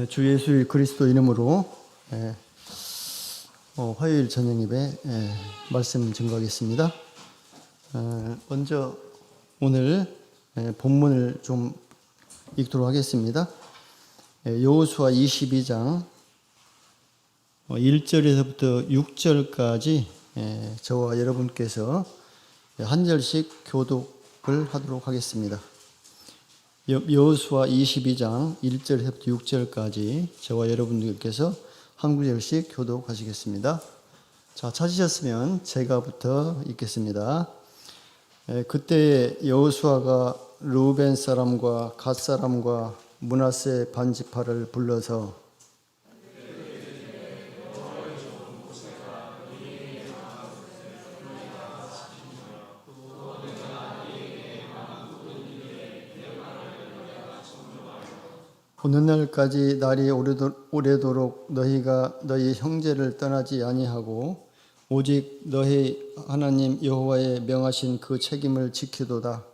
주 예수 그리스도 이름으로 화요일 저녁 예배 말씀 증거하겠습니다. 먼저 오늘 본문을 좀 읽도록 하겠습니다. 여호수아 22장 1절에서부터 6절까지 저와 여러분께서 한 절씩 교독을 하도록 하겠습니다. 여호수아 22장 1절에서부터 6절까지 저와 여러분들께서 한 구절씩 교독하시겠습니다. 자, 찾으셨으면 제가부터 읽겠습니다. 그때 여호수아가 르우벤 사람과 갓 사람과 므낫세 반지파를 불러서 오늘날까지 날이 오래도록 너희가 너희 형제를 떠나지 아니하고 오직 너희 하나님 여호와의 명하신 그 책임을 지키도다.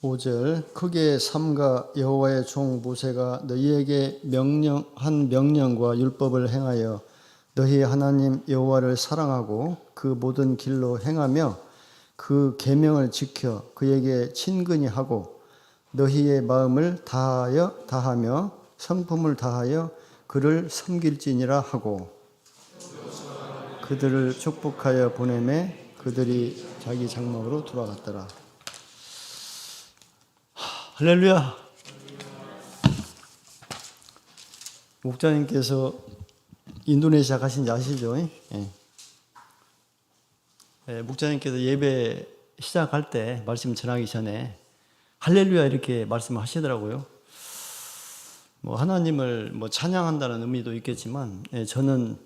오절 크게 삼가 여호와의 종 모세가 너희에게 명령한 명령과 율법을 행하여 너희 하나님 여호와를 사랑하고 그 모든 길로 행하며 그 계명을 지켜 그에게 친근히 하고 너희의 마음을 다하며 성품을 다하여 그를 섬길지니라 하고 그들을 축복하여 보내매 그들이 자기 장막으로 돌아갔더라. 할렐루야. 목자님께서 인도네시아 가신지 아시죠? 목자님께서 예배 시작할 때 말씀 전하기 전에 할렐루야 이렇게 말씀하시더라고요. 하나님을 찬양한다는 의미도 있겠지만 저는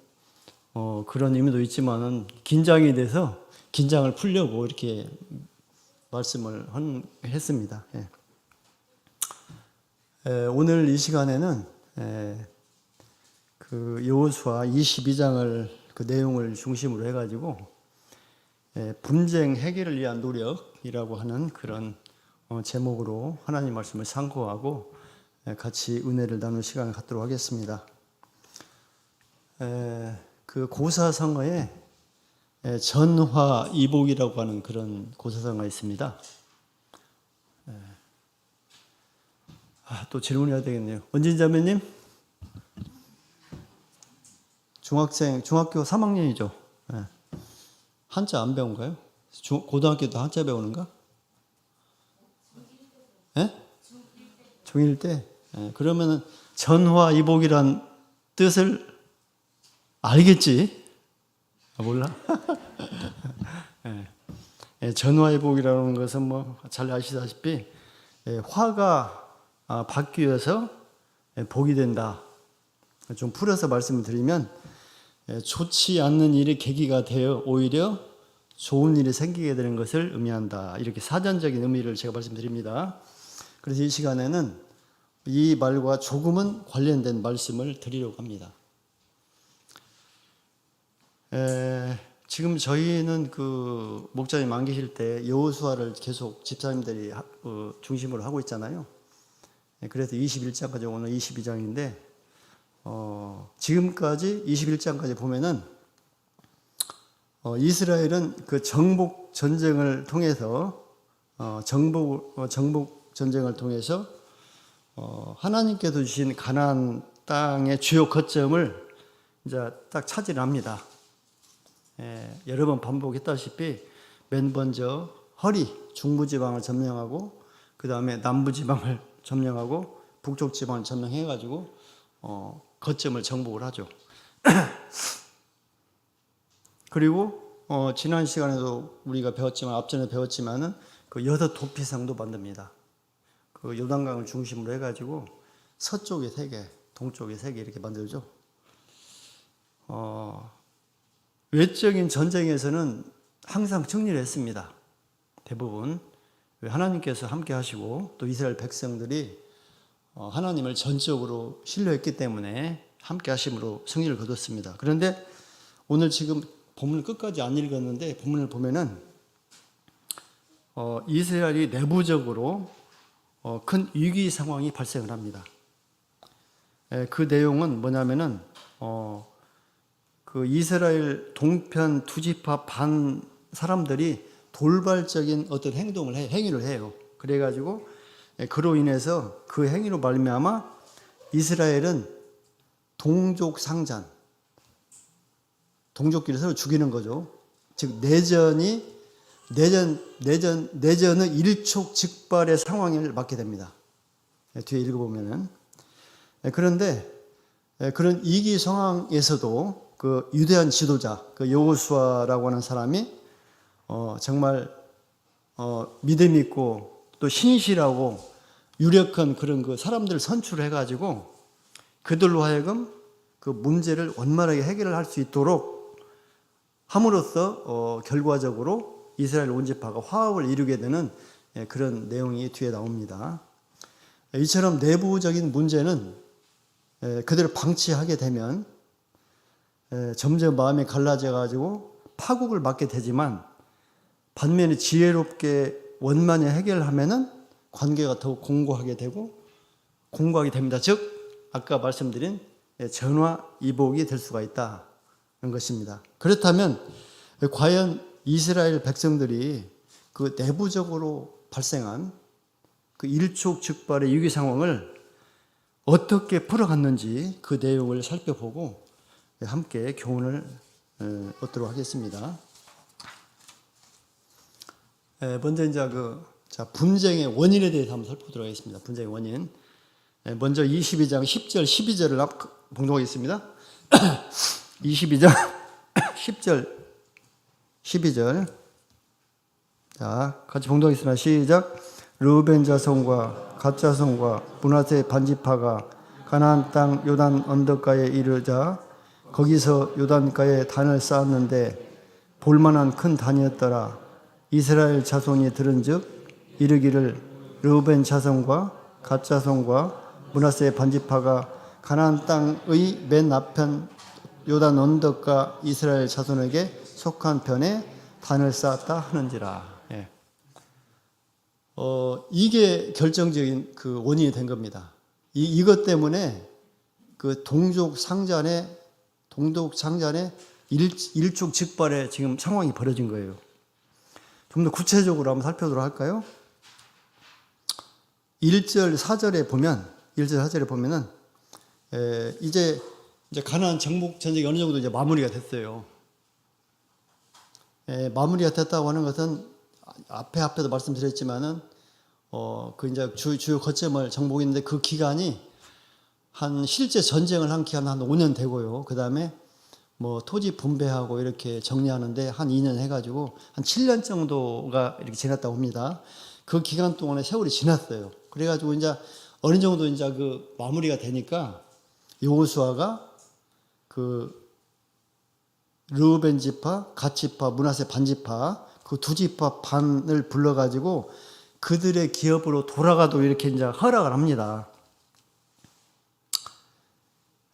그런 의미도 있지만은 긴장이 돼서 긴장을 풀려고 이렇게 말씀을 했습니다. 오늘 이 시간에는 그 여호수아 22장을 그 내용을 중심으로 해가지고 분쟁 해결을 위한 노력이라고 하는 그런 제목으로 하나님 말씀을 상고하고 같이 은혜를 나눌 시간을 갖도록 하겠습니다. 그 고사성어에 전화이복이라고 하는 그런 고사성어가 있습니다. 또 질문해야 되겠네요. 원진 자매님, 중학교 3학년이죠. 한자 안 배운가요? 고등학교도 한자 배우는가? 중1 때. 그러면은 전화이복이란 뜻을 알겠지? 몰라? 전화이복이라는 것은 잘 아시다시피 화가 바뀌어서 복이 된다. 좀 풀어서 말씀을 드리면 좋지 않는 일이 계기가 되어 오히려 좋은 일이 생기게 되는 것을 의미한다. 이렇게 사전적인 의미를 제가 말씀드립니다. 그래서 이 시간에는 이 말과 조금은 관련된 말씀을 드리려고 합니다. 지금 저희는 그 목자님 안 계실 때 여호수아를 계속 집사님들이 중심으로 하고 있잖아요. 그래서 21장까지 오늘 22장인데 지금까지 21장까지 보면은 이스라엘은 그 정복 전쟁을 통해서 정복 전쟁을 통해서 하나님께서 주신 가나안 땅의 주요 거점을 이제 딱 차지합니다. 여러 번 반복했다시피 맨 먼저 허리 중부지방을 점령하고 그 다음에 남부지방을 점령하고 북쪽 지방을 점령해가지고 거점을 정복을 하죠. 그리고 지난 시간에도 우리가 배웠지만 앞전에 배웠지만은 그 6 도피성도 만듭니다. 그 요단강을 중심으로 해가지고 서쪽에 3개, 동쪽에 3개 이렇게 만들죠. 외적인 전쟁에서는 항상 승리를 했습니다. 대부분 하나님께서 함께 하시고 또 이스라엘 백성들이 하나님을 전적으로 신뢰했기 때문에 함께 하심으로 승리를 거뒀습니다. 그런데 오늘 지금 본문을 끝까지 안 읽었는데 본문을 보면은 이스라엘이 내부적으로 큰 위기 상황이 발생을 합니다. 그 내용은 뭐냐면은 그 이스라엘 동편 두 지파 반 사람들이 돌발적인 어떤 행위를 해요. 그래가지고 그로 인해서 그 행위로 말미암아 이스라엘은 동족상잔, 동족끼리 서로 죽이는 거죠. 즉 내전의 일촉즉발의 상황을 맞게 됩니다. 뒤에 읽어보면은. 그런데 그런 위기 상황에서도 그 유대한 지도자, 그 여호수아라고 하는 사람이 정말 믿음 있고 또 신실하고 유력한 그런 그 사람들을 선출해가지고 그들로 하여금 그 문제를 원만하게 해결을 할 수 있도록 함으로써 결과적으로 이스라엘 온 지파가 화합을 이루게 되는 그런 내용이 뒤에 나옵니다. 이처럼 내부적인 문제는 그대로 방치하게 되면 점점 마음이 갈라져 가지고 파국을 맞게 되지만 반면에 지혜롭게 원만히 해결하면은 관계가 더욱 공고하게 됩니다. 즉 아까 말씀드린 전화위복이 될 수가 있다는 것입니다. 그렇다면 과연 이스라엘 백성들이 그 내부적으로 발생한 그 일촉즉발의 위기 상황을 어떻게 풀어갔는지 그 내용을 살펴보고 함께 교훈을 얻도록 하겠습니다. 먼저 이제 분쟁의 원인에 대해서 한번 살펴보도록 하겠습니다. 분쟁의 원인. 먼저 22장 10절, 12절을 봉독하겠습니다. 22장 10절, 12절. 자, 같이 봉독하겠습니다. 시작. 르우벤 자손과 갓 자손과 므낫세 반지파가 가나안 땅 요단 언덕가에 이르자 거기서 요단가에 단을 쌓았는데 볼만한 큰 단이었더라. 이스라엘 자손이 들은즉 이르기를 르우벤 자손과 갓 자손과 므낫세 반지파가 가나안 땅의 맨 앞편 요단 언덕가 이스라엘 자손에게 속한 편에 단을 쌓았다 하는지라. 이게 결정적인 그 원인이 된 겁니다. 이것 때문에 그 동족상잔의 일촉즉발의 지금 상황이 벌어진 거예요. 좀 더 구체적으로 한번 살펴보도록 할까요? 1절 4절에 보면은 이제 가나안 정복 전쟁이 어느 정도 이제 마무리가 됐어요. 마무리가 됐다고 하는 것은 앞에도 말씀드렸지만은 그 이제 주요 거점을 정복했는데 그 기간이 한 실제 전쟁을 한 기간 한 5년 되고요. 그 다음에 뭐 토지 분배하고 이렇게 정리하는데 한 2년 해가지고 한 7년 정도가 이렇게 지났다고 합니다. 그 기간 동안에 세월이 지났어요. 그래가지고 이제 어느 정도 이제 그 마무리가 되니까 여호수아가 그 르우벤 지파, 갓 지파, 므낫세 반 지파 그 두 지파 반을 불러가지고 그들의 기업으로 돌아가도 이렇게 이제 허락을 합니다.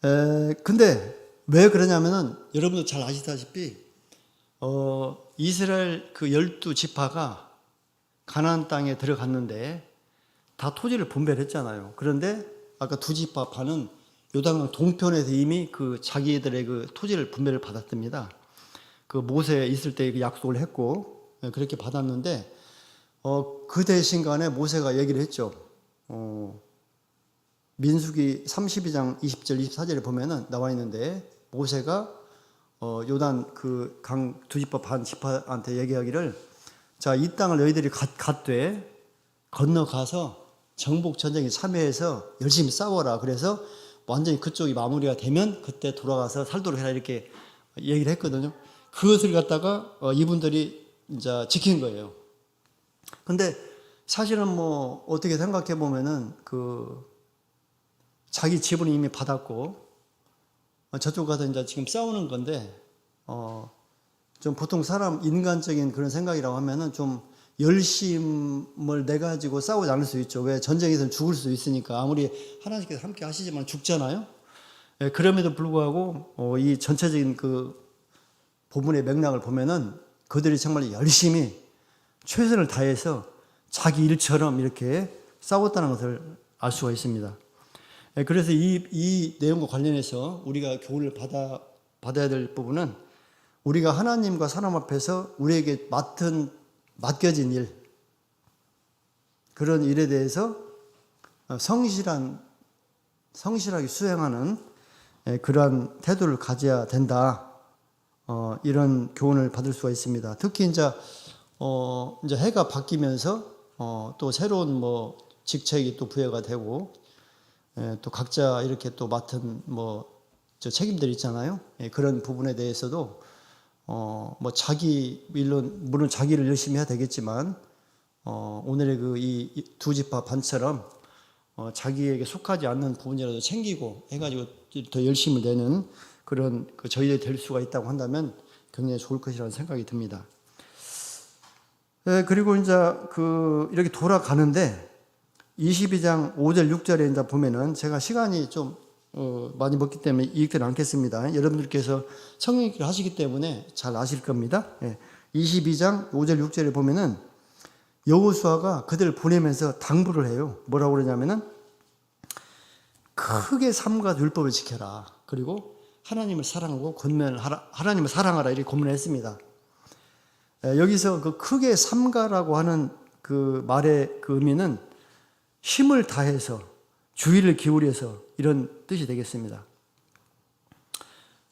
근데 왜 그러냐면은 여러분도 잘 아시다시피 이스라엘 그 12지파가 가나안 땅에 들어갔는데 다 토지를 분배를 했잖아요. 그런데 아까 두 지파 반은 요단강 동편에서 이미 그 자기들의 그 토지를 분배를 받았습니다. 그 모세 있을 때 그 약속을 했고 그렇게 받았는데 그 대신 간에 모세가 얘기를 했죠. 민수기 32장 20절 24절에 보면은 나와 있는데 모세가 요단 그 강 두 지파 반 지파한테 얘기하기를 자, 이 땅을 너희들이 갔되 건너가서 정복 전쟁에 참여해서 열심히 싸워라. 그래서 완전히 그쪽이 마무리가 되면 그때 돌아가서 살도록 해라 이렇게 얘기를 했거든요. 그것을 갖다가 이분들이 이제 지킨 거예요. 근데 사실은 뭐 어떻게 생각해 보면은 그 자기 지분을 이미 받았고 저쪽 가서 이제 지금 싸우는 건데 좀 보통 사람 인간적인 그런 생각이라고 하면은 좀 열심을 내 가지고 싸우지 않을 수 있죠. 왜? 전쟁에서는 죽을 수 있으니까. 아무리 하나님께서 함께 하시지만 죽잖아요. 그럼에도 불구하고 이 전체적인 그 본문의 맥락을 보면은 그들이 정말 열심히 최선을 다해서 자기 일처럼 이렇게 싸웠다는 것을 알 수가 있습니다. 그래서 이 내용과 관련해서 우리가 교훈을 받아야 될 부분은 우리가 하나님과 사람 앞에서 우리에게 맡겨진 일, 그런 일에 대해서 성실하게 수행하는 그러한 태도를 가져야 된다. 이런 교훈을 받을 수가 있습니다. 특히 이제 해가 바뀌면서 또 새로운 직책이 또 부여가 되고 또 각자 이렇게 또 맡은 책임들이 있잖아요. 그런 부분에 대해서도 물론 자기를 열심히 해야 되겠지만 오늘의 그 이 두 지파 반처럼 자기에게 속하지 않는 부분이라도 챙기고 해가지고 더 열심을 내는 그런 저희들이 될 수가 있다고 한다면 굉장히 좋을 것이라는 생각이 듭니다. 그리고 이제 이렇게 돌아가는데 22장 5절 6절에 이제 보면은 제가 시간이 좀 많이 먹기 때문에 읽지는 않겠습니다. 여러분들께서 성경 읽기를 하시기 때문에 잘 아실 겁니다. 22장 5절 6절에 보면은 여호수아가 그들을 보내면서 당부를 해요. 뭐라고 그러냐면은 크게 삼가 율법을 지켜라. 그리고 하나님을 사랑하고 하나님을 사랑하라 이렇게 권면을 했습니다. 여기서 그 크게 삼가라고 하는 그 말의 그 의미는 힘을 다해서 주의를 기울여서 이런 뜻이 되겠습니다.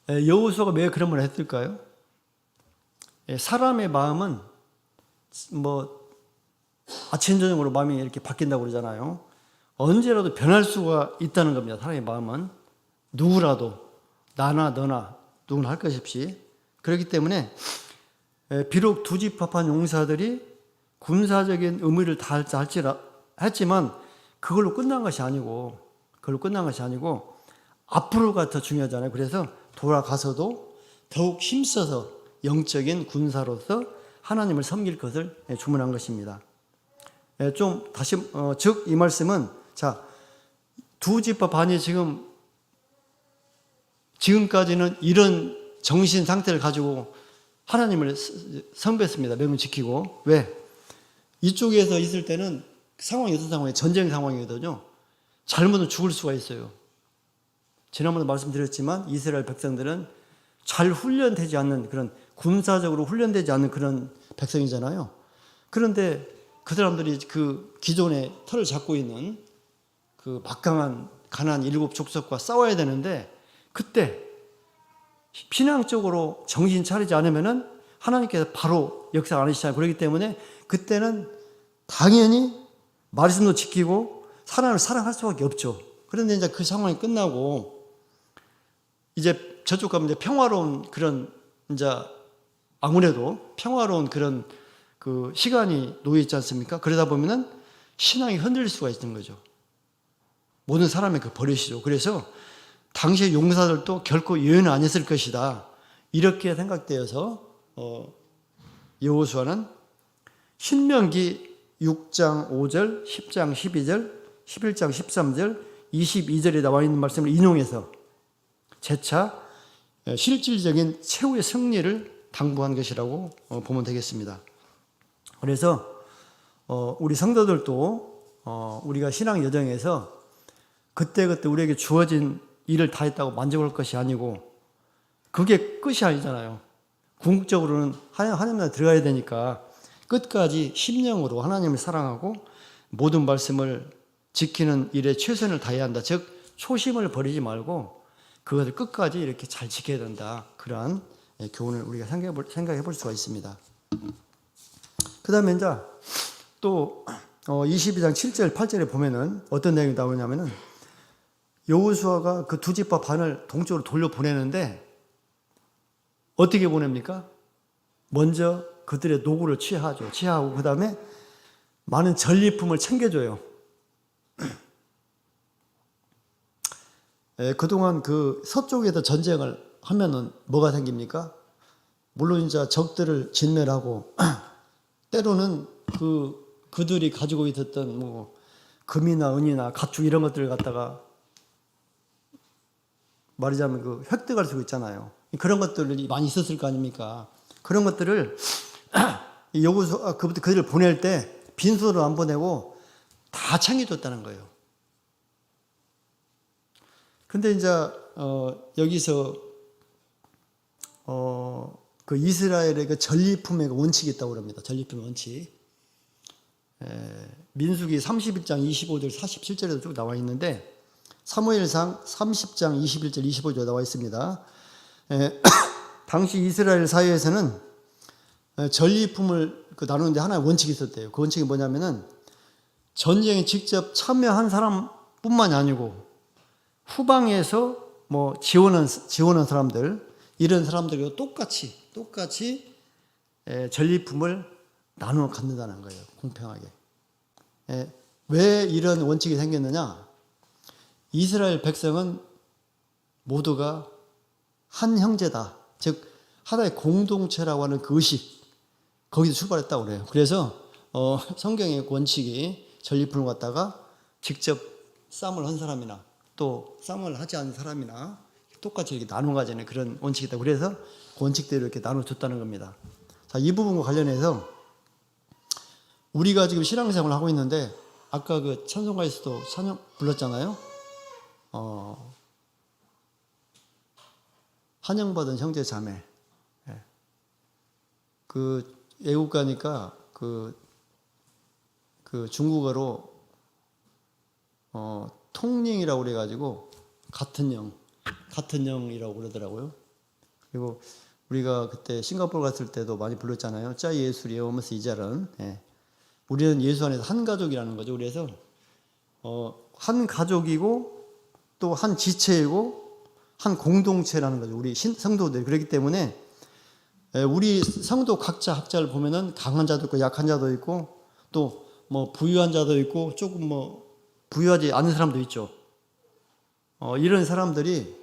여호수아가 왜 그런 말을 했을까요? 사람의 마음은 아침 저녁으로 마음이 이렇게 바뀐다고 그러잖아요. 언제라도 변할 수가 있다는 겁니다. 사람의 마음은 누구라도 나나 너나 누구나 할 것 없이. 그렇기 때문에 비록 두 지파판 용사들이 군사적인 의무를 다할지 했지만 그걸로 끝난 것이 아니고 앞으로가 더 중요하잖아요. 그래서 돌아가서도 더욱 힘써서 영적인 군사로서 하나님을 섬길 것을 주문한 것입니다. 좀 다시 즉 이 말씀은 두 지파 반이 지금까지는 이런 정신 상태를 가지고 하나님을 섬겼습니다. 명을 지키고. 왜? 이쪽에서 있을 때는 상황이 어떤 상황이에요? 전쟁 상황이거든요. 잘못은 죽을 수가 있어요. 지난번에 말씀드렸지만 이스라엘 백성들은 잘 훈련되지 않는 그런 군사적으로 훈련되지 않는 그런 백성이잖아요. 그런데 그 사람들이 그 기존의 털을 잡고 있는 그 막강한 가나안 7 족속과 싸워야 되는데 그때 신앙적으로 정신 차리지 않으면은 하나님께서 바로 역사 안 하시잖아요. 그렇기 때문에 그때는 당연히 말씀도 지키고 하나님을 사랑할 수밖에 없죠. 그런데 이제 그 상황이 끝나고 이제 저쪽 가면 이제 평화로운 그런 이제 아무래도 평화로운 그런 그 시간이 놓여 있지 않습니까? 그러다 보면은 신앙이 흔들릴 수가 있는 거죠. 모든 사람의 그 버릇이죠. 그래서 당시의 용사들도 결코 예언은 아니었을 것이다. 이렇게 생각되어서 여호수아는 신명기 6장 5절, 10장 12절, 11장 13절, 22절에 나와 있는 말씀을 인용해서 재차 실질적인 최후의 승리를 당부한 것이라고 보면 되겠습니다. 그래서 우리 성도들도 우리가 신앙 여정에서 그때그때 우리에게 주어진 일을 다 했다고 만족할 것이 아니고 그게 끝이 아니잖아요. 궁극적으로는 하나님 나라에 들어가야 되니까 끝까지 심령으로 하나님을 사랑하고 모든 말씀을 지키는 일에 최선을 다해야 한다. 즉 초심을 버리지 말고 그것을 끝까지 이렇게 잘 지켜야 된다. 그러한 교훈을 우리가 생각해 볼 수가 있습니다. 그 다음에 이제 또 22장 7절 8절에 보면은 어떤 내용이 나오냐면은 여호수아가 그 두 지파 반을 동쪽으로 돌려보내는데 어떻게 보냅니까? 먼저 그들의 노고를 취하고 그 다음에 많은 전리품을 챙겨줘요. 그동안 그 서쪽에서 전쟁을 하면은 뭐가 생깁니까? 물론 이제 적들을 진멸하고 때로는 그들이 가지고 있었던 뭐 금이나 은이나 가축 이런 것들을 갖다가 말하자면 그 획득할 수 있잖아요. 그런 것들이 많이 있었을 거 아닙니까? 그런 것들을 요구서 그들을 보낼 때 빈손으로 안 보내고 다 챙겨줬다는 거예요. 근데 이제 여기서 그 이스라엘의 그 전리품의 원칙이 있다고 합니다. 전리품의 원칙. 민수기 31장 25절 47절에도 쭉 나와 있는데 사무엘상 30장 21절 25절 나와 있습니다. 당시 이스라엘 사회에서는 전리품을 나누는데 하나의 원칙이 있었대요. 그 원칙이 뭐냐면은 전쟁에 직접 참여한 사람뿐만이 아니고 후방에서 뭐 지원한 사람들 이런 사람들과 똑같이 전리품을 나누어 갖는다는 거예요. 공평하게. 왜 이런 원칙이 생겼느냐? 이스라엘 백성은 모두가 한 형제다. 즉 하나의 공동체라고 하는 그 의식 거기서 출발했다고 그래요. 그래서 성경의 원칙이 전리품을 갖다가 직접 쌈을 한 사람이나 또 쌈을 하지 않은 사람이나 똑같이 이렇게 나눠 가지는 그런 원칙이 있다. 그래서 그 원칙대로 이렇게 나눠줬다는 겁니다. 자, 이 부분과 관련해서 우리가 지금 신앙생활을 하고 있는데 아까 그 찬송가에서도 찬양 불렀잖아요. 환영받은 형제 자매. 그 외국 가니까 그 중국어로 통링이라고 그래가지고 같은 영이라고 그러더라고요. 그리고 우리가 그때 싱가포르 갔을 때도 많이 불렀잖아요. 짜 예수리 오면서 이자른. 우리는 예수 안에서 한 가족이라는 거죠. 그래서 한 가족이고 또 한 지체이고 한 공동체라는 거죠. 우리 성도들. 그렇기 때문에 우리 성도 각자 학자를 보면은 강한 자도 있고 약한 자도 있고 또 뭐 부유한 자도 있고 조금 뭐 부유하지 않은 사람도 있죠. 이런 사람들이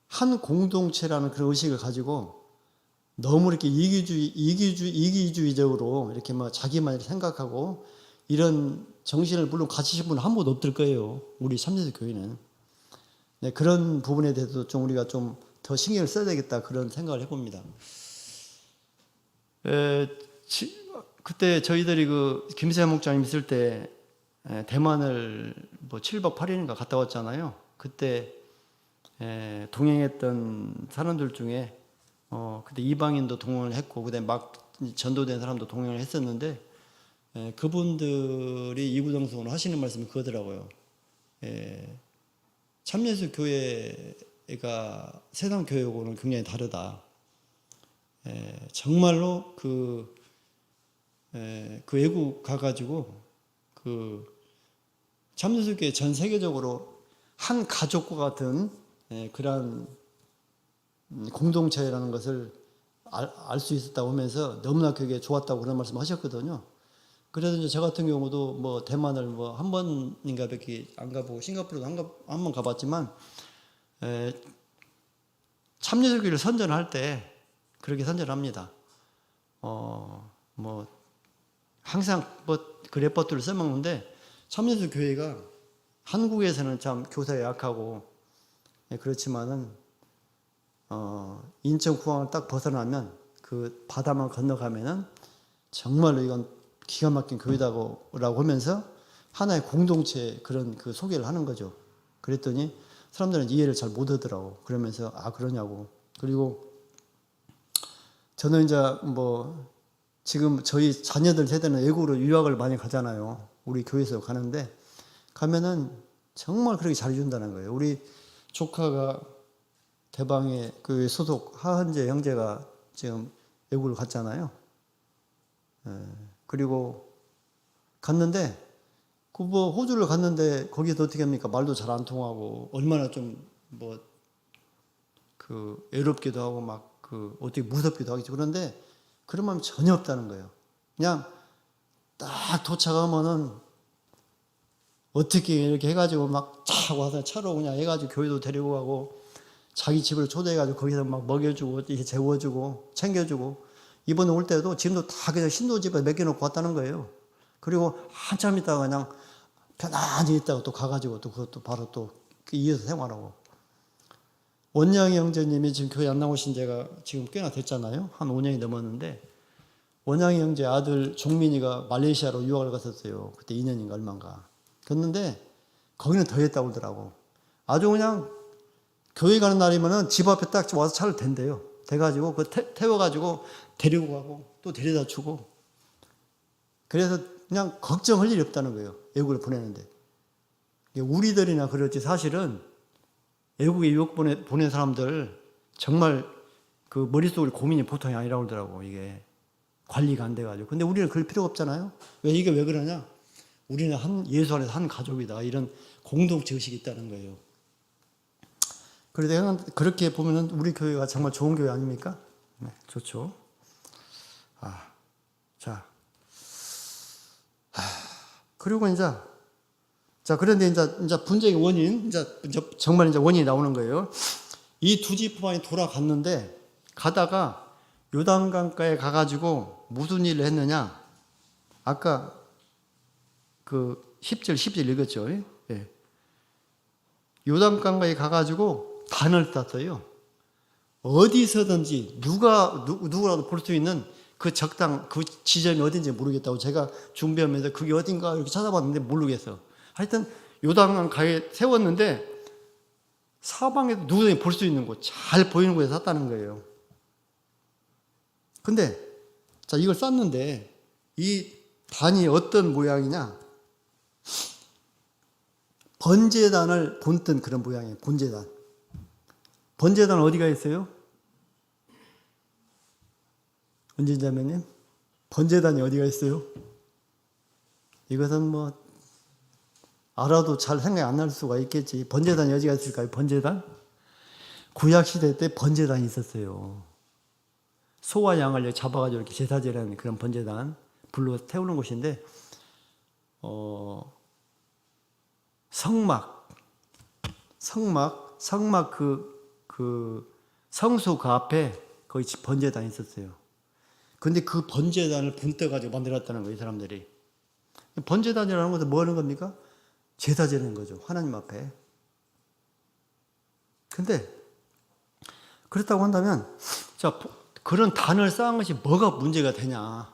한 공동체라는 그런 의식을 가지고 너무 이렇게 이기주의적으로 이렇게 뭐 자기만 생각하고 이런 정신을 물론 가지신 분은 한 분도 없을 거예요. 우리 참여수 교회는. 네, 그런 부분에 대해서 좀 우리가 좀 더 신경을 써야 되겠다 그런 생각을 해봅니다. 그때 저희들이 그 김세환 목장님 있을 때 대만을 뭐 7박 8일인가 갔다 왔잖아요. 그때 동행했던 사람들 중에 그때 이방인도 동행을 했고 그다음에 막 전도된 사람도 동행을 했었는데 그분들이 이구동성으로 하시는 말씀이 그거더라고요. 참예수 교회가 세상 교회하고는 굉장히 다르다. 정말로 그 외국 가가지고 그 참예수 교회 전 세계적으로 한 가족과 같은 그러한 공동체라는 것을 알 수 있었다고 하면서 너무나 그게 좋았다고 그런 말씀 하셨거든요. 그래서 이제 저 같은 경우도 뭐 대만을 뭐 한 번인가 밖에 안 가보고 싱가포르도 한 번 가봤지만 참여주기를 선전할 때 그렇게 선전합니다. 뭐 항상 뭐 그 레퍼토리를 써먹는데 참여주 교회가 한국에서는 참 교사에 약하고 그렇지만은 인천공항을 딱 벗어나면 그 바다만 건너가면은 정말로 이건 기가 막힌 교회다고 하면서 하나의 공동체 그런 그 소개를 하는 거죠. 그랬더니 사람들은 이해를 잘 못하더라고. 그러면서 그러냐고. 그리고 저는 이제 뭐 지금 저희 자녀들 세대는 외국으로 유학을 많이 가잖아요. 우리 교회에서 가는데 가면은 정말 그렇게 잘해준다는 거예요. 우리 조카가 대방의 그 소속 하은재 형제가 지금 외국을 갔잖아요. 그리고 갔는데 그 뭐 호주를 갔는데 거기서 어떻게 합니까? 말도 잘 안 통하고 얼마나 좀 뭐 그 외롭기도 하고 막 그 어떻게 무섭기도 하겠죠. 그런데 그런 마음이 전혀 없다는 거예요. 그냥 딱 도착하면은 어떻게 이렇게 해가지고 막 와서 차로 그냥 해가지고 교회도 데리고 가고 자기 집을 초대해가지고 거기서 막 먹여주고 이렇게 재워주고 챙겨주고 이번에 올 때도 지금도 다 그냥 신도집에 맡겨놓고 왔다는 거예요. 그리고 한참 있다가 그냥 편안히 있다가 또 가가지고 또 그것도 바로 또 이어서 생활하고. 원양이 형제님이 지금 교회 안 나오신 지가 지금 꽤나 됐잖아요. 한 5년이 넘었는데, 원양이 형제 아들 종민이가 말레이시아로 유학을 갔었어요. 그때 2년인가 얼마인가. 갔는데 거기는 더 했다고 그러더라고. 아주 그냥 교회 가는 날이면은 집 앞에 딱 와서 차를 댄대요. 대가지고 그 태워가지고 데리고 가고 또 데려다 주고. 그래서 그냥 걱정할 일이 없다는 거예요. 외국을 보내는데. 우리들이나 그렇지 사실은 외국에 유학 보낸 사람들 정말 그 머릿속에 고민이 보통이 아니라고 그러더라고. 이게 관리가 안 돼가지고. 근데 우리는 그럴 필요가 없잖아요. 이게 왜 그러냐? 우리는 예수 안에서 한 가족이다. 이런 공동체 의식이 있다는 거예요. 그래서 그렇게 보면은 우리 교회가 정말 좋은 교회 아닙니까? 네, 좋죠. 그리고 그런데 이제 분쟁의 원인, 정말 원인이 나오는 거예요. 이 두 지파만이 돌아갔는데, 가다가 요단강가에 가가지고 무슨 일을 했느냐? 아까 그 10절 읽었죠? 예. 요단강가에 가가지고 단을 땄어요. 어디서든지 누구라도 볼 수 있는 그 적당, 그 지점이 어딘지 모르겠다고 제가 준비하면서 그게 어딘가 이렇게 찾아봤는데 모르겠어. 하여튼 요단강가에 세웠는데 사방에도 누구든지 볼 수 있는 곳, 잘 보이는 곳에 샀다는 거예요. 근데 이걸 쌌는데 이 단이 어떤 모양이냐? 번제단을 본뜬 그런 모양이에요. 번제단. 번제단 어디가 있어요? 은진자매님, 번제단이 어디가 있어요? 이것은 뭐 알아도 잘 생각이 안 날 수가 있겠지. 번제단이 어디가 있을까요? 번제단? 구약시대 때 번제단이 있었어요. 소와 양을 잡아가지고 이렇게 제사제라는 그런 번제단, 불로 태우는 곳인데, 성막 성수 그 앞에 거기 번제단이 있었어요. 근데 그 번제단을 분떠가지고 만들었다는 거예요, 이 사람들이. 번제단이라는 것은 뭐 하는 겁니까? 제사 지내는 거죠, 하나님 앞에. 근데 그렇다고 한다면, 그런 단을 쌓은 것이 뭐가 문제가 되냐?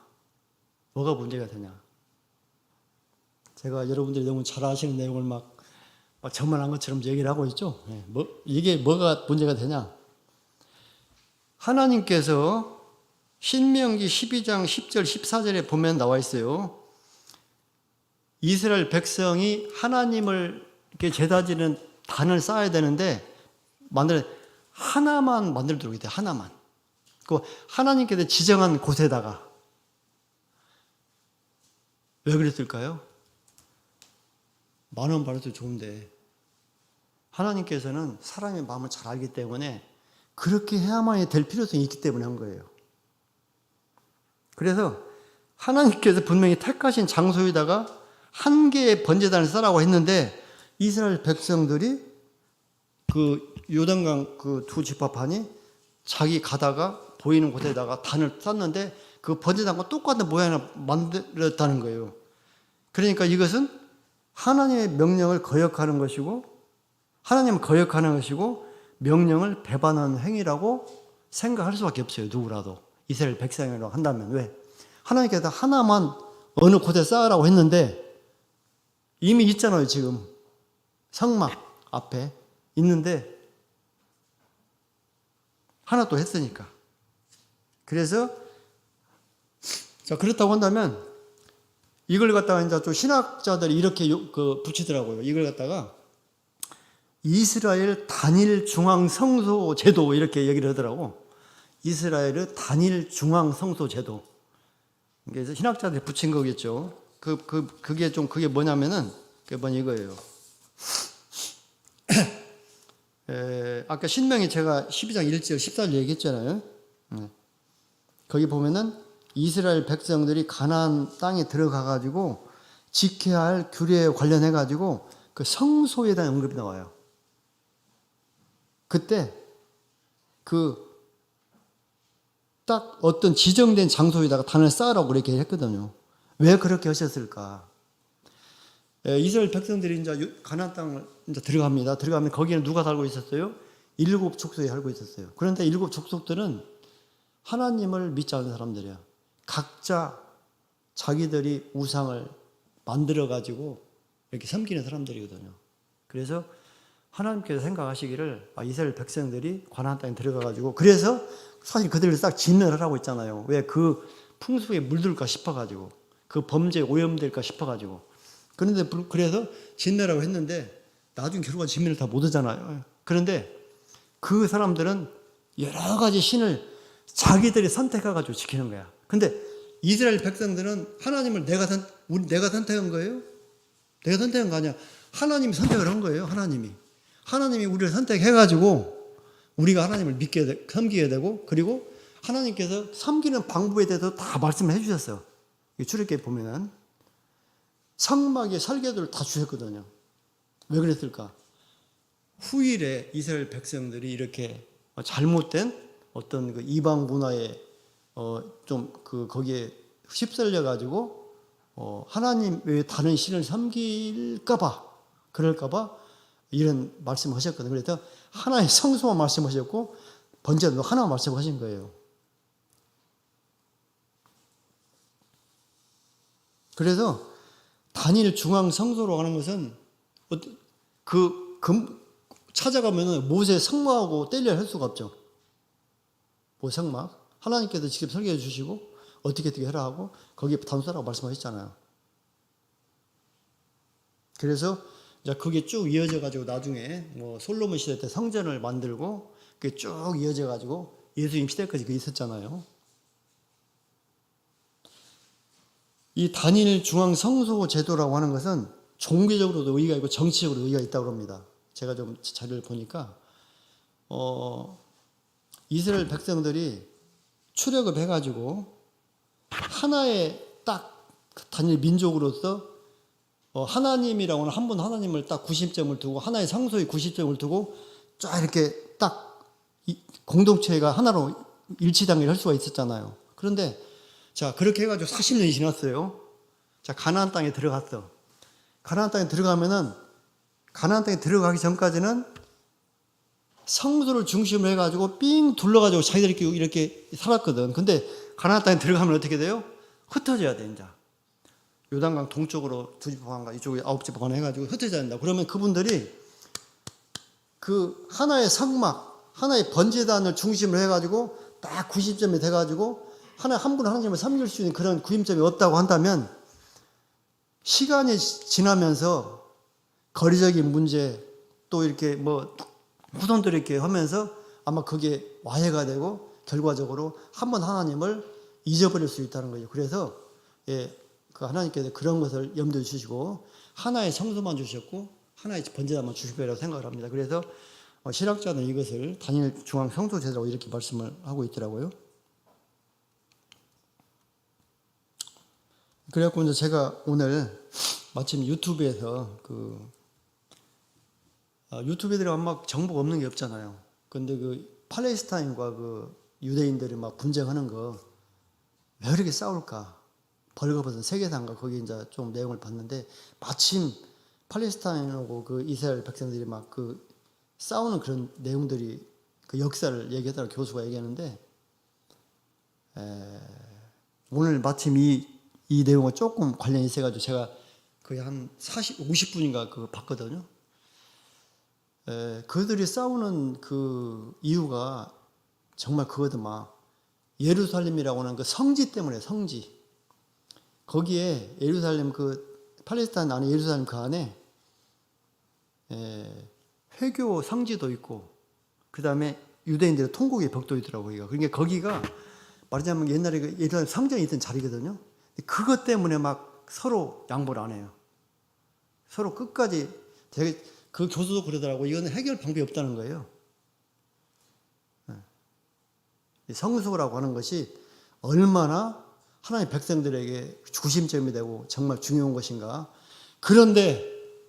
뭐가 문제가 되냐? 제가 여러분들이 너무 잘 아시는 내용을 막 전문한 것처럼 얘기를 하고 있죠. 이게 뭐가 문제가 되냐? 하나님께서 신명기 12장 10절 14절에 보면 나와 있어요. 이스라엘 백성이 하나님을 이렇게 제사 지는 단을 쌓아야 되는데 하나만 만들도록 돼. 하나만. 그 하나님께서 지정한 곳에다가. 왜 그랬을까요? 많은 말해도 좋은데 하나님께서는 사람의 마음을 잘 알기 때문에 그렇게 해야만 될 필요성이 있기 때문에 한 거예요. 그래서 하나님께서 분명히 택하신 장소에다가 한 개의 번제단을 쌓으라고 했는데 이스라엘 백성들이 그 요단강 그 두 지파판이 자기 가다가 보이는 곳에다가 단을 쌓는데 그 번제단과 똑같은 모양을 만들었다는 거예요. 그러니까 이것은 하나님의 명령을 거역하는 것이고 하나님을 거역하는 것이고 명령을 배반하는 행위라고 생각할 수밖에 없어요. 누구라도. 이스라엘 백성이라고 한다면. 왜? 하나님께서 하나만 어느 곳에 쌓으라고 했는데 이미 있잖아요. 지금 성막 앞에 있는데 하나 또 했으니까. 그래서 그렇다고 한다면 이걸 갖다가 이제 또 신학자들이 이렇게 붙이더라고요. 이걸 갖다가 이스라엘 단일 중앙 성소 제도 이렇게 얘기를 하더라고. 이스라엘의 단일 중앙 성소 제도. 그래서 신학자들이 붙인 거겠죠. 그게 뭐냐면은 이거예요. 아까 신명기 제가 12장 1절 14절 얘기했잖아요. 거기 보면은 이스라엘 백성들이 가나안 땅에 들어가 가지고 지켜야 할 규례에 관련해 가지고 그 성소에 대한 언급이 나와요. 그때 그 딱 어떤 지정된 장소에다가 단을 쌓으라고 그렇게 했거든요. 왜 그렇게 하셨을까? 이스라엘 백성들이 이제 가나안 땅을 이제 들어갑니다. 들어가면 거기는 누가 살고 있었어요? 7족속이 살고 있었어요. 그런데 7족속들은 하나님을 믿지 않는 사람들이야. 각자 자기들이 우상을 만들어 가지고 이렇게 섬기는 사람들이거든요. 그래서 하나님께서 생각하시기를 이스라엘 백성들이 가나안 땅에 들어가 가지고, 그래서 사실 그들을 싹 진멸을 하고 있잖아요. 왜? 그 풍수에 물들까 싶어 가지고, 그 범죄에 오염될까 싶어 가지고. 그런데 그래서 진멸하고 했는데 나중에 결국은 진멸을 다 못 하잖아요. 그런데 그 사람들은 여러 가지 신을 자기들이 선택해 가지고 지키는 거야. 근데 이스라엘 백성들은 하나님을 내가 선택한 거예요? 내가 선택한 거 아니야. 하나님이 선택을 한 거예요. 하나님이 우리를 선택해가지고 우리가 하나님을 섬기게 되고, 그리고 하나님께서 섬기는 방법에 대해서 다 말씀을 해주셨어요. 출애굽기에 보면은 성막의 설계도를 다 주셨거든요. 왜 그랬을까? 후일에 이스라엘 백성들이 이렇게 잘못된 어떤 그 이방 문화에 좀 거기에 휩쓸려 가지고 하나님 외에 다른 신을 섬길까봐, 그럴까봐 이런 말씀을 하셨거든요. 그래서 하나의 성소만 말씀하셨고 번제도 하나 말씀하신 거예요. 그래서 단일 중앙 성소로 하는 것은 찾아가면은 모세 성막하고 떼려 할 수가 없죠. 모세 성막 하나님께서 직접 설계해 주시고 어떻게 해라 하고 거기에 단수라고 말씀하셨잖아요. 그래서 이제 그게 쭉 이어져 가지고 나중에 솔로몬 시대 때 성전을 만들고 그게 쭉 이어져 가지고 예수님 시대까지 그게 있었잖아요. 이 단일 중앙 성소 제도라고 하는 것은 종교적으로도 의의가 있고 정치적으로도 의의가 있다고 합니다. 제가 좀 자료를 보니까 이스라엘 백성들이 출애굽 해가지고 하나의 딱 단일 민족으로서 하나님이라고 하는 한 분 하나님을 딱 90점을 두고 하나의 성소에 90점을 두고 쫙 이렇게 딱 공동체가 하나로 일치단계를 할 수가 있었잖아요. 그런데 자, 그렇게 해가지고 40년이 지났어요. 자, 가나안 땅에 들어갔어. 가나안 땅에 들어가면은 가나안 땅에 들어가기 전까지는 성소를 중심으로 해가지고 삥 둘러가지고 자기들끼리 이렇게 살았거든. 근데 가나안 땅에 들어가면 어떻게 돼요? 흩어져야 돼, 이제. 요단강 동쪽으로 2집 보관과 이쪽에 9집 보관 해가지고 흩어져야 된다. 그러면 그분들이 그 하나의 성막, 하나의 번제단을 중심으로 해가지고 딱 90점이 돼가지고 한 분 하나님을 섬길 수 있는 그런 구임점이 없다고 한다면 시간이 지나면서 거리적인 문제 또 이렇게 후손들이 이렇게 하면서 아마 그게 와해가 되고 결과적으로 한 번 하나님을 잊어버릴 수 있다는 거예요. 그래서 그 하나님께서 그런 것을 염두에 주시고 하나의 성소만 주셨고 하나의 번제단만 주실 거라고 생각을 합니다. 그래서 신학자는 이것을 단일 중앙 성소 제도라고 이렇게 말씀을 하고 있더라고요. 그래갖고 이제 제가 오늘 마침 유튜브에서 유튜브에 들어가면 막 정보가 없는 게 없잖아요. 근데 그 팔레스타인과 그 유대인들이 막 분쟁하는 거 왜 이렇게 싸울까? 벌거벗은 세계사인가 거기 이제 좀 내용을 봤는데 마침 팔레스타인하고 그 이스라엘 백성들이 막 그 싸우는 그런 내용들이 그 역사를 얘기하다가 교수가 얘기하는데 오늘 마침 이 내용과 조금 관련이 있어가지고 제가 거의 한 50분인가 그거 봤거든요. 그들이 싸우는 그 이유가 정말 그거든 막 예루살렘이라고 하는 그 성지 때문에 성지. 거기에 예루살렘 그 팔레스타인 안에 예루살렘 그 안에 회교 성지도 있고 그 다음에 유대인들의 통곡의 벽도 있더라고요. 그러니까 거기가 말하자면 옛날에 그 예루살렘 성전이 있던 자리거든요. 그것 때문에 막 서로 양보를 안 해요. 서로 끝까지 그 교수도 그러더라고. 이거는 해결 방법이 없다는 거예요. 성소라고 하는 것이 얼마나 하나님의 백성들에게 구심점이 되고 정말 중요한 것인가. 그런데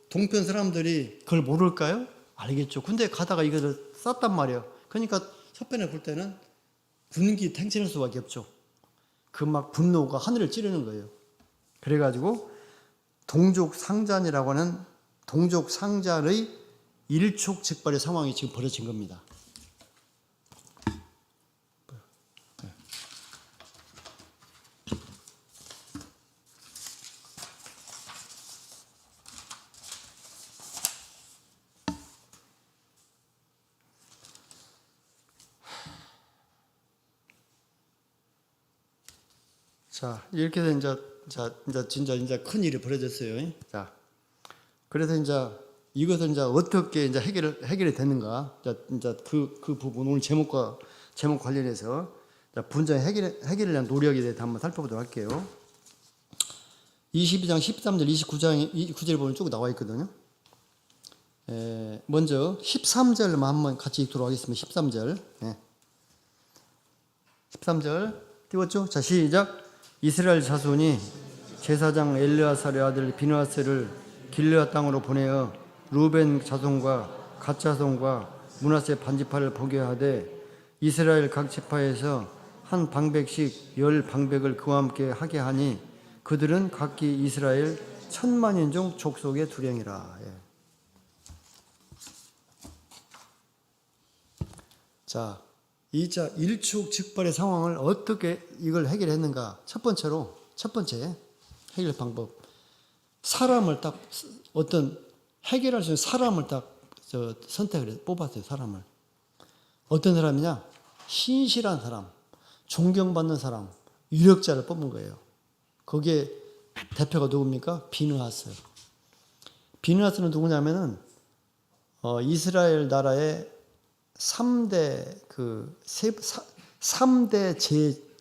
동편 사람들이 그걸 모를까요? 알겠죠. 근데 가다가 이거를 쌌단 말이에요. 그러니까 서편에 볼 때는 분기 탱천할 수밖에 없죠. 그 막 분노가 하늘을 찌르는 거예요. 그래가지고 동족상잔이라고 하는 동족상잔의 일촉즉발의 상황이 지금 벌어진 겁니다. 자, 이렇게 된 진짜 큰 일이 벌어졌어요. 자, 그래서 이것은 어떻게 해결이 되는가? 그 부분 오늘 제목 관련해서 분쟁 해결을 위한 노력에 대해서 한번 살펴보도록 할게요. 22장 13절 29절 보면 쭉 나와 있거든요. 먼저 13절만 한번 같이 읽도록 하겠습니다. 13절. 13절 띄웠죠? 자, 시작. 이스라엘 자손이 제사장 엘르아살의 아들 비느하스를 길르앗 땅으로 보내어 루벤 자손과 갓 자손과 므낫세 반지파를 보게 하되 이스라엘 각 지파에서 한 방백씩 10방백을 그와 함께 하게 하니 그들은 각기 이스라엘 1000만인 중 족속의 두령이라. 자, 일촉즉발의 상황을 어떻게 이걸 해결했는가? 첫 번째 해결 방법. 사람을 딱 해결할 수 있는 사람을 딱 선택을 해서 뽑았어요. 사람을. 어떤 사람이냐? 신실한 사람, 존경받는 사람, 유력자를 뽑은 거예요. 거기에 대표가 누굽니까? 비느하스. 비느하스는 누구냐면은 이스라엘 나라의 3대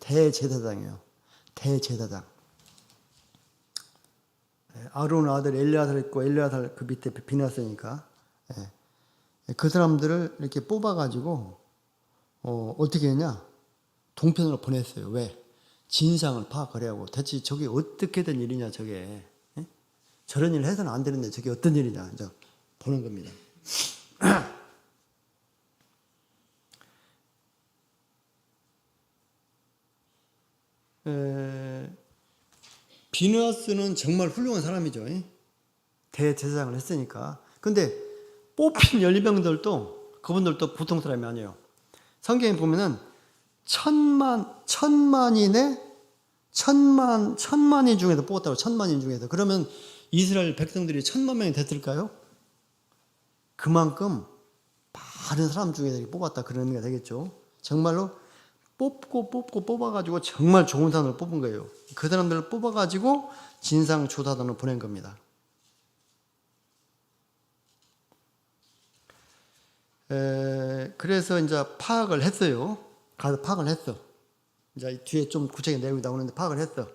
대제사장이에요. 대제사장. 아론 아들 엘르아살 있고 엘르아살 그 밑에 비느하스니까 그 사람들을 이렇게 뽑아가지고 어떻게 했냐? 동편으로 보냈어요. 왜? 진상을 파악하려고. 대체 저게 어떻게 된 일이냐 저게. 저런 일을 해서는 안 되는데 저게 어떤 일이냐 이제 보는 겁니다. 비느하스는 정말 훌륭한 사람이죠. 대제사장을 했으니까. 근데 뽑힌 열병들도 그분들도 보통 사람이 아니에요. 성경에 보면은 천만인 중에서 뽑았다고. 1000만인 중에서. 그러면 이스라엘 백성들이 1000만 명이 됐을까요? 그만큼 많은 사람 중에서 뽑았다 그런 의미가 되겠죠. 정말로 뽑아가지고 정말 좋은 사람을 뽑은 거예요. 그 사람들을 뽑아가지고 진상조사단을 보낸 겁니다. 그래서 이제 파악을 했어요. 가서 파악을 했어. 이제 뒤에 좀 구체적인 내용이 나오는데 파악을 했어.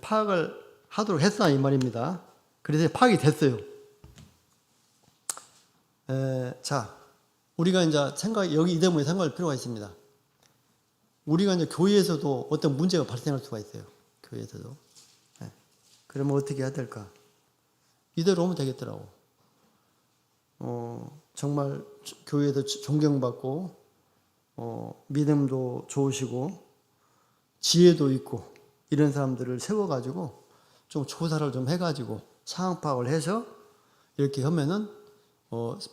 파악을 하도록 했어 이 말입니다. 그래서 파악이 됐어요. 자, 우리가 이제 여기 이 대목에 생각할 필요가 있습니다. 우리가 이제 교회에서도 어떤 문제가 발생할 수가 있어요. 교회에서도. 그러면 어떻게 해야 될까? 이대로 오면 되겠더라고. 정말 교회에서 존경받고, 믿음도 좋으시고, 지혜도 있고, 이런 사람들을 세워가지고, 좀 조사를 좀 해가지고, 상황 파악을 해서, 이렇게 하면은,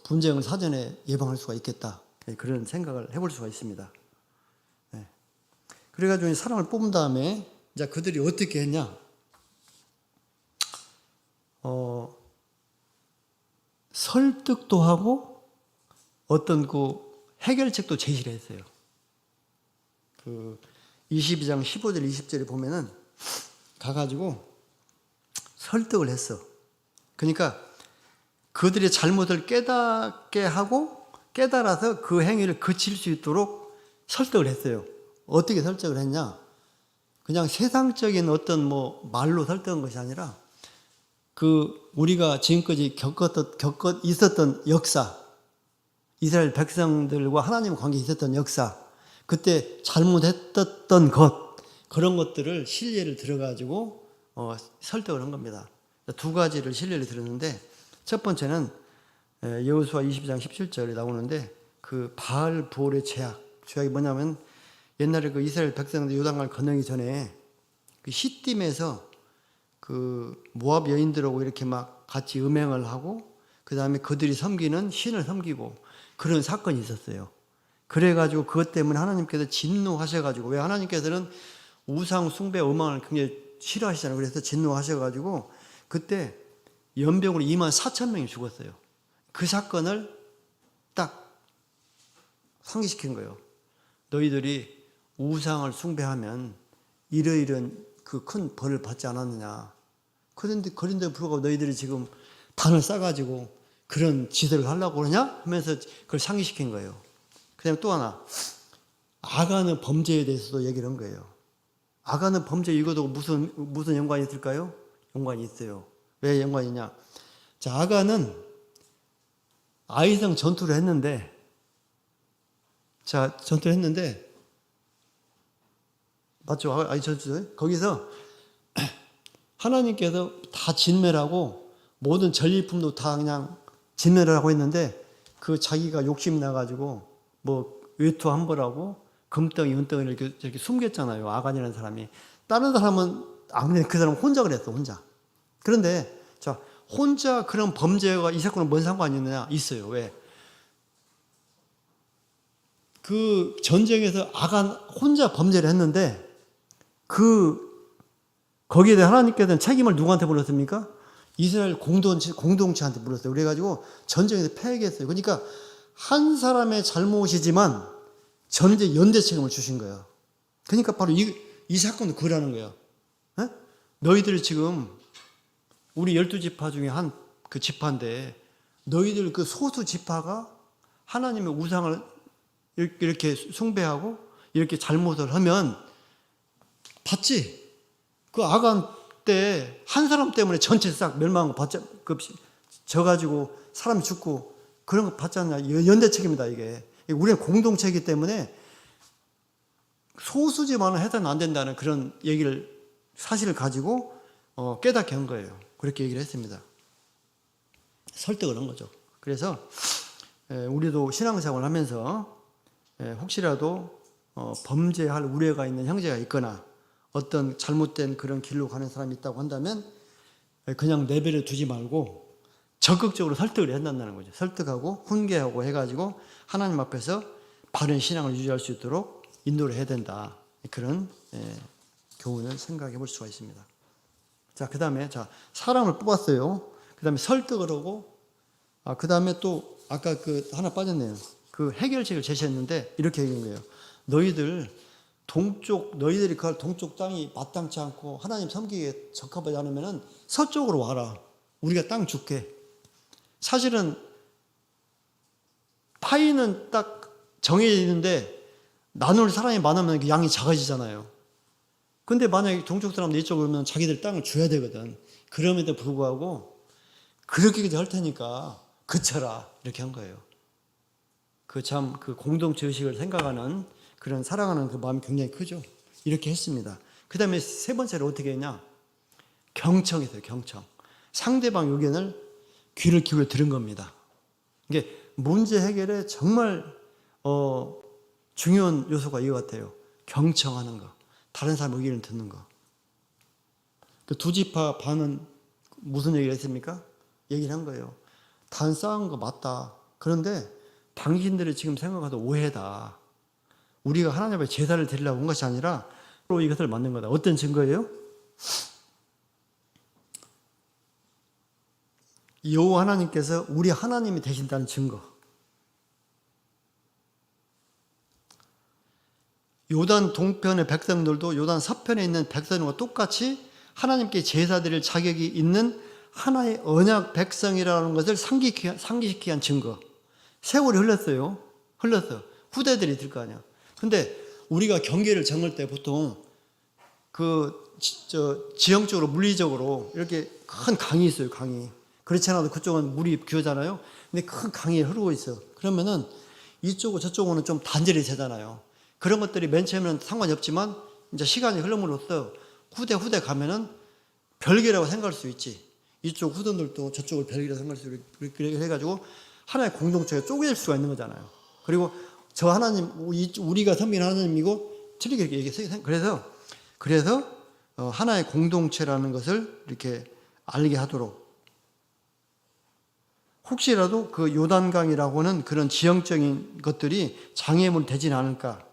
분쟁을 사전에 예방할 수가 있겠다. 그런 생각을 해볼 수가 있습니다. 그래가지고 사람을 뽑은 다음에 이제 그들이 어떻게 했냐? 설득도 하고 어떤 그 해결책도 제시를 했어요. 그 22장 15절 20절에 보면은 가가지고 설득을 했어. 그러니까 그들의 잘못을 깨닫게 하고 깨달아서 그 행위를 그칠 수 있도록 설득을 했어요. 어떻게 설득을 했냐? 그냥 세상적인 어떤 말로 설득한 것이 아니라 우리가 지금까지 있었던 역사, 이스라엘 백성들과 하나님의 관계에 있었던 역사, 그때 잘못했던 그런 것들을 신뢰를 들어가지고 설득을 한 겁니다. 두 가지를 신뢰를 들었는데 첫 번째는 여호수아 22장 17절에 나오는데 그 바알 부올의 죄악이 뭐냐면 옛날에 그 이스라엘 백성들 요단강을 건너기 전에 그 시딤에서 그 모압 여인들하고 이렇게 막 같이 음행을 하고 그 다음에 그들이 섬기는 신을 섬기고 그런 사건이 있었어요. 그래가지고 그것 때문에 하나님께서 진노하셔가지고, 왜 하나님께서는 우상 숭배 음악을 굉장히 싫어하시잖아요. 그래서 진노하셔가지고 그때 연병으로 24,000명이 죽었어요. 그 사건을 딱 상기시킨 거예요. 너희들이 우상을 숭배하면 이러이런 그 큰 벌을 받지 않았느냐. 그런데 불구하고 너희들이 지금 단을 싸가지고 그런 짓을 하려고 그러냐? 하면서 그걸 상기시킨 거예요. 그 다음에 또 하나, 아간의 범죄에 대해서도 얘기를 한 거예요. 아간의 범죄 이거도 무슨 연관이 있을까요? 연관이 있어요. 왜 연관이냐? 자, 아간은 아이성 전투를 했는데, 맞죠? 아이 전투. 거기서 하나님께서 다 진멸하고 모든 전리품도 다 그냥 진멸을 하고 있는데, 그 자기가 욕심이 나가지고 뭐 외투 한 벌하고 금덩이, 은덩이를 이렇게 숨겼잖아요. 아간이라는 사람이. 다른 사람은 아무래도 그 사람은 혼자 그랬어, 혼자. 그런데 자, 혼자 그런 범죄가 이 사건은 뭔 상관이 있느냐? 있어요. 왜? 그 전쟁에서 아간 혼자 범죄를 했는데 거기에 대해 하나님께서는 책임을 누구한테 물었습니까? 이스라엘 공동체한테 물었어요. 그래가지고 전쟁에서 패했어요. 그러니까 한 사람의 잘못이지만 전체 연대 책임을 주신 거예요. 그러니까 바로 이 사건도 그러라는 거예요. 에? 너희들이 지금 우리 12지파 중에 한 그 지파인데 너희들 그 소수 지파가 하나님의 우상을 이렇게 숭배하고 이렇게 잘못을 하면 봤지? 그 아간 때 한 사람 때문에 전체 싹 멸망한 거 져가지고 사람이 죽고 그런 거 받지 않냐? 연대 책임이다, 이게. 우리는 공동체이기 때문에 소수지만은 해서는 안 된다는 그런 사실을 가지고 깨닫게 한 거예요. 그렇게 얘기를 했습니다. 설득을 한 거죠. 그래서 우리도 신앙생활을 하면서 혹시라도 범죄할 우려가 있는 형제가 있거나 어떤 잘못된 그런 길로 가는 사람이 있다고 한다면 그냥 내버려 두지 말고 적극적으로 설득을 해야 한다는 거죠. 설득하고 훈계하고 해가지고 하나님 앞에서 바른 신앙을 유지할 수 있도록 인도를 해야 된다. 그런 교훈을 생각해 볼 수가 있습니다. 자, 그 다음에 사람을 뽑았어요. 그 다음에 설득을 하고, 그 다음에 또 아까 하나 빠졌네요. 그 해결책을 제시했는데 이렇게 얘기한 거예요. 너희들이 그 동쪽 땅이 마땅치 않고 하나님 섬기기에 적합하지 않으면 서쪽으로 와라. 우리가 땅 줄게. 사실은 파이는 딱 정해져 있는데 나눌 사람이 많으면 양이 작아지잖아요. 근데 만약에 동쪽 사람들 이쪽으로 오면 자기들 땅을 줘야 되거든. 그럼에도 불구하고 그렇게 할 테니까 그쳐라. 이렇게 한 거예요. 그 공동체 의식을 생각하는 그런 사랑하는 그 마음이 굉장히 크죠. 이렇게 했습니다. 그 다음에 세 번째로 어떻게 했냐? 경청했어요. 경청. 상대방 의견을 귀를 기울여 들은 겁니다. 이게 문제 해결에 정말 중요한 요소가 이거 같아요. 경청하는 거. 다른 사람 의견을 듣는 거. 그 두 지파 반은 무슨 얘기를 했습니까? 얘기를 한 거예요. 단 쌓은 거 맞다. 그런데 당신들이 지금 생각하도 오해다. 우리가 하나님 앞에 제사를 드리려고 온 것이 아니라 또 이것을 만든 거다. 어떤 증거예요? 여호와 하나님께서 우리 하나님이 되신다는 증거. 요단 동편의 백성들도 요단 서편에 있는 백성과 똑같이 하나님께 제사 드릴 자격이 있는 하나의 언약 백성이라는 것을 상기시키기 위한 증거. 세월이 흘렀어요. 후대들이 있을 거 아니야. 근데 우리가 경계를 정할 때 보통 지형적으로, 물리적으로 이렇게 큰 강이 있어요, 강이. 그렇지 않아도 그쪽은 물이 귀하잖아요. 근데 큰 강이 흐르고 있어. 그러면은 이쪽은 저쪽은 좀 단절이 되잖아요. 그런 것들이 맨 처음에는 상관이 없지만 이제 시간이 흐름으로써 후대 가면은 별개라고 생각할 수 있지. 이쪽 후손들도 저쪽을 별개라고 생각할 수 있고, 그렇게 해가지고 하나의 공동체가 쪼개질 수가 있는 거잖아요. 그리고 저 하나님, 우리가 섬기는 하나님이고 틀리게 이렇게 얘기해요. 그래서 하나의 공동체라는 것을 이렇게 알게 하도록, 혹시라도 그 요단강이라고 하는 그런 지형적인 것들이 장애물이 되지는 않을까,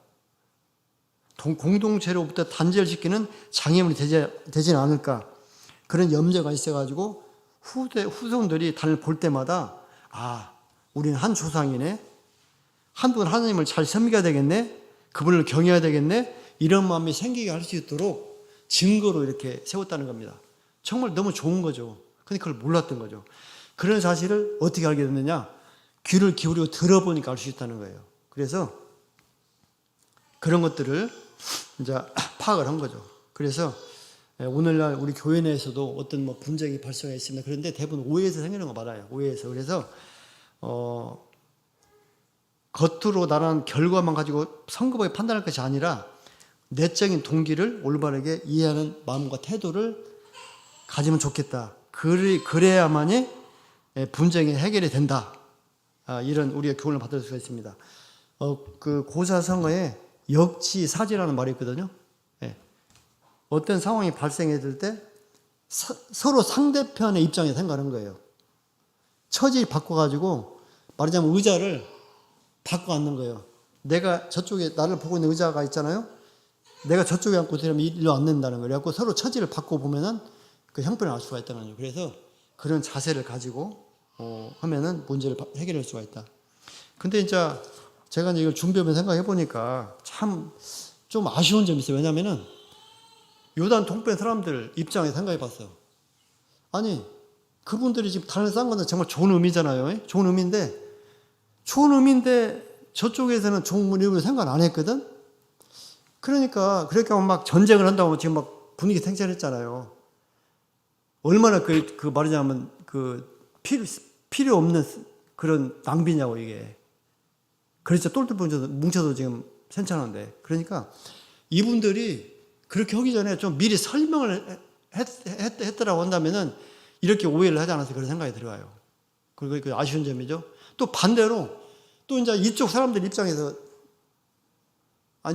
공동체로부터 단절시키는 장애물이 되지는 않을까, 그런 염려가 있어가지고 후손들이 단을 볼 때마다 우리는 한 조상이네, 한 분 하나님을 잘 섬겨야 되겠네, 그분을 경외해야 되겠네, 이런 마음이 생기게 할 수 있도록 증거로 이렇게 세웠다는 겁니다. 정말 너무 좋은 거죠. 근데 그걸 몰랐던 거죠. 그런 사실을 어떻게 알게 됐느냐? 귀를 기울이고 들어보니까 알 수 있다는 거예요. 그래서 그런 것들을 이제 파악을 한 거죠. 그래서 오늘날 우리 교회 내에서도 어떤 분쟁이 발생했습니다. 그런데 대부분 오해에서 생기는 거 많아요. 오해에서. 그래서 겉으로 나타난 결과만 가지고 성급하게 판단할 것이 아니라 내적인 동기를 올바르게 이해하는 마음과 태도를 가지면 좋겠다. 그래야만이 분쟁이 해결이 된다. 이런 우리의 교훈을 받을 수가 있습니다. 그 고사성어에 역지사지라는 말이 있거든요. 어떤 상황이 발생했을 때 서로 상대편의 입장에 생각하는 거예요. 처지 바꿔가지고 말하자면 의자를 바꿔 앉는 거예요. 내가 저쪽에 나를 보고 있는 의자가 있잖아요. 내가 저쪽에 앉고 있으면 일로 앉는다는 거예요. 그래서 서로 처지를 바꿔보면은 그 형편을 알 수가 있다는 거예요. 그래서 그런 자세를 가지고 하면은 문제를 해결할 수가 있다. 근데 이제 제가 이걸 준비하면서 생각해 보니까 참 좀 아쉬운 점이 있어요. 왜냐면은 요단 동편 사람들 입장에 생각해 봤어요. 아니, 그분들이 지금 단을 쌓은 건 정말 좋은 의미잖아요. 좋은 의미인데 저쪽에서는 좋은 의미로 생각 안 했거든? 그러니까 막 전쟁을 한다고 지금 막 분위기 탱탱했잖아요. 얼마나 말하자면 필요 없는 그런 낭비냐고, 이게. 그래서 똘똘 뭉쳐도 지금 괜찮은데. 그러니까 이분들이 그렇게 하기 전에 좀 미리 설명을 했더라고 한다면은 이렇게 오해를 하지 않아서 그런 생각이 들어요. 그리고 그 아쉬운 점이죠. 또 반대로 또 이제 이쪽 사람들 입장에서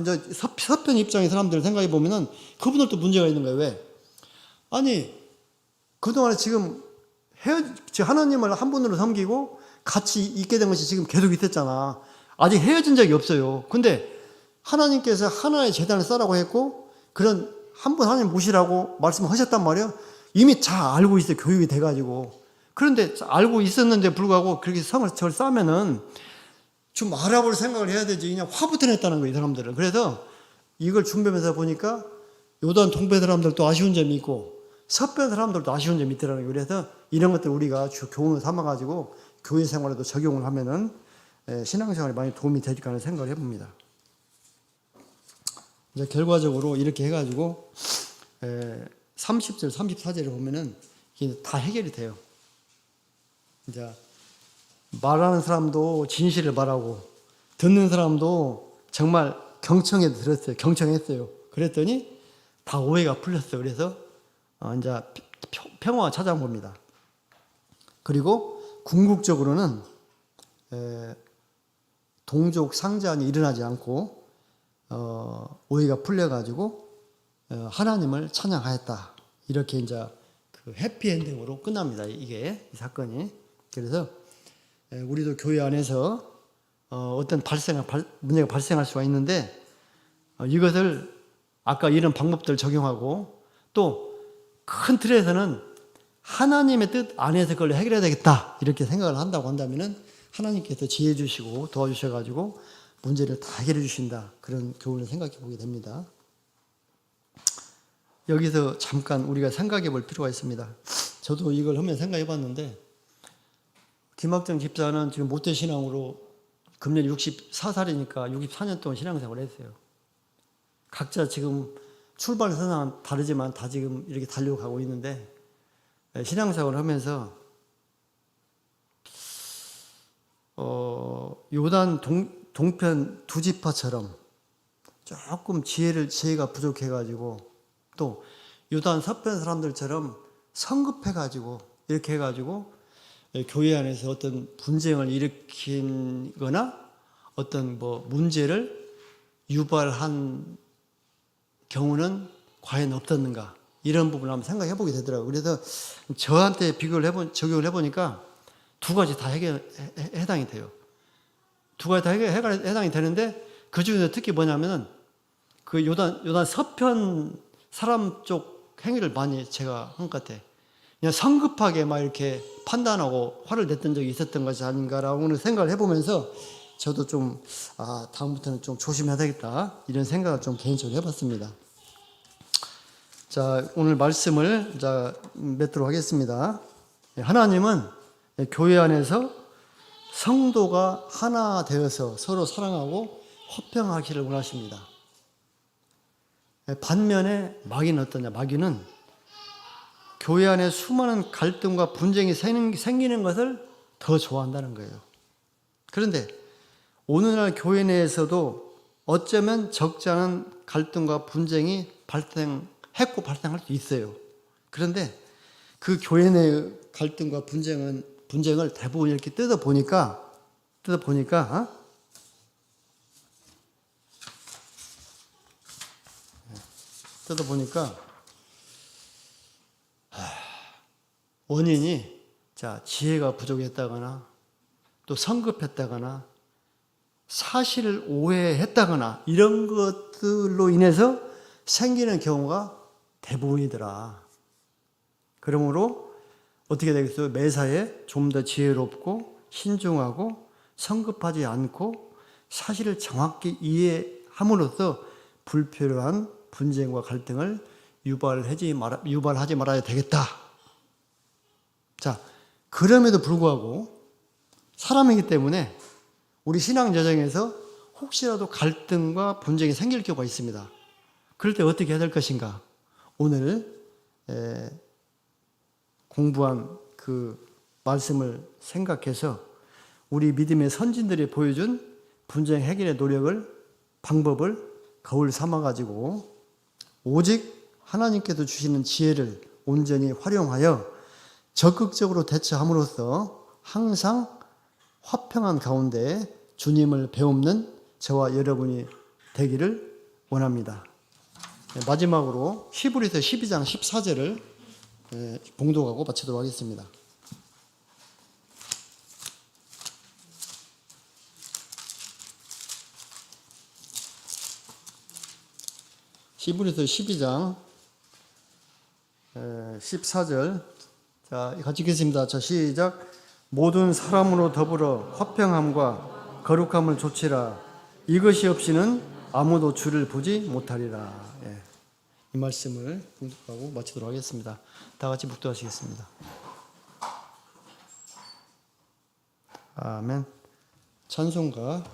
이제 서편 입장의 사람들 생각해 보면은 그분들도 문제가 있는 거예요. 왜? 아니, 그동안에 지금 하나님을 한 분으로 섬기고 같이 있게 된 것이 지금 계속 있었잖아. 아직 헤어진 적이 없어요. 근데 하나님께서 하나의 제단을 쌓으라고 했고, 그런 한 분 하나님 모시라고 말씀하셨단 말이에요. 이미 잘 알고 있어요. 교육이 돼가지고. 그런데 알고 있었는데 불구하고 그렇게 저를 쌓으면은 좀 알아볼 생각을 해야 되지. 그냥 화부터 냈다는 거예요, 이 사람들은. 그래서 이걸 준비하면서 보니까 요단 동배 사람들도 아쉬운 점이 있고 서편 사람들도 아쉬운 점이 있더라는 거예요. 그래서 이런 것들 우리가 교훈을 삼아가지고 교회 생활에도 적용을 하면은 신앙생활에 많이 도움이 되지 않을까 생각을 해봅니다. 이제 결과적으로 이렇게 해가지고 30절, 34절을 보면은 이게 다 해결이 돼요. 이제 말하는 사람도 진실을 말하고 듣는 사람도 정말 경청해서 들었어요. 경청했어요. 그랬더니 다 오해가 풀렸어요. 그래서 이제 평화가 찾아온 겁니다. 그리고 궁극적으로는 동족 상잔이 일어나지 않고 오해가 풀려가지고 하나님을 찬양하였다. 이렇게 이제 그 해피엔딩으로 끝납니다. 이 사건이. 그래서 우리도 교회 안에서 어떤 문제가 발생할 수가 있는데 이것을 아까 이런 방법들을 적용하고 또 큰 틀에서는 하나님의 뜻 안에서 그걸 해결해야 되겠다 이렇게 생각을 한다고 한다면은 하나님께서 지혜 주시고 도와주셔가지고 문제를 다 해결해 주신다. 그런 교훈을 생각해 보게 됩니다. 여기서 잠깐 우리가 생각해 볼 필요가 있습니다. 저도 이걸 하면 생각해 봤는데 김학정 집사는 지금 모태신앙으로 금년 64살이니까 64년 동안 신앙생활을 했어요. 각자 지금 출발 선상은 다르지만 다 지금 이렇게 달려가고 있는데 신앙생활을 하면서 요단 동편 두 지파처럼 조금 지혜가 부족해가지고 또 요단 서편 사람들처럼 성급해가지고 이렇게 해가지고 교회 안에서 어떤 분쟁을 일으키거나 어떤 문제를 유발한 경우는 과연 어떻는가, 이런 부분을 한번 생각해 보게 되더라고요. 그래서 저한테 적용을 해보니까 두 가지 다 해당이 돼요. 두 가지 다 해당이 되는데, 그 중에서 특히 뭐냐면은 그 요단 서편 사람 쪽 행위를 많이 제가 한 것 같아. 그냥 성급하게 막 이렇게 판단하고 화를 냈던 적이 있었던 것이 아닌가라고 생각을 해보면서 저도 좀, 다음부터는 좀 조심해야 되겠다, 이런 생각을 좀 개인적으로 해봤습니다. 자, 오늘 말씀을 맺도록 하겠습니다. 하나님은 교회 안에서 성도가 하나 되어서 서로 사랑하고 화평하기를 원하십니다. 반면에 마귀는 어떠냐? 마귀는 교회 안에 수많은 갈등과 분쟁이 생기는 것을 더 좋아한다는 거예요. 그런데 오늘날 교회 내에서도 어쩌면 적지 않은 갈등과 분쟁이 발생할 수 있어요. 그런데 그 교회 내 갈등과 분쟁을 대부분 이렇게 뜯어보니까 원인이 지혜가 부족했다거나 또 성급했다거나 사실을 오해했다거나 이런 것들로 인해서 생기는 경우가 대부분이더라. 그러므로 어떻게 되겠어요? 매사에 좀 더 지혜롭고 신중하고 성급하지 않고 사실을 정확히 이해함으로써 불필요한 분쟁과 갈등을 유발하지 말아야 되겠다. 자, 그럼에도 불구하고 사람이기 때문에 우리 신앙 여정에서 혹시라도 갈등과 분쟁이 생길 경우가 있습니다. 그럴 때 어떻게 해야 될 것인가? 오늘 공부한 그 말씀을 생각해서 우리 믿음의 선진들이 보여준 분쟁 해결의 방법을 거울 삼아가지고 오직 하나님께서 주시는 지혜를 온전히 활용하여 적극적으로 대처함으로써 항상 화평한 가운데 주님을 배움는 저와 여러분이 되기를 원합니다. 마지막으로 히브리서 12장 14절을 봉독하고 마치도록 하겠습니다. 히브리서 12장 14절, 자, 같이 읽겠습니다. 자, 시작. 모든 사람으로 더불어 화평함과 거룩함을 좇으라. 이것이 없이는 아무도 주를 보지 못하리라. 이 말씀을 봉독하고 마치도록 하겠습니다. 다 같이 묵도하시겠습니다. 아멘. 찬송가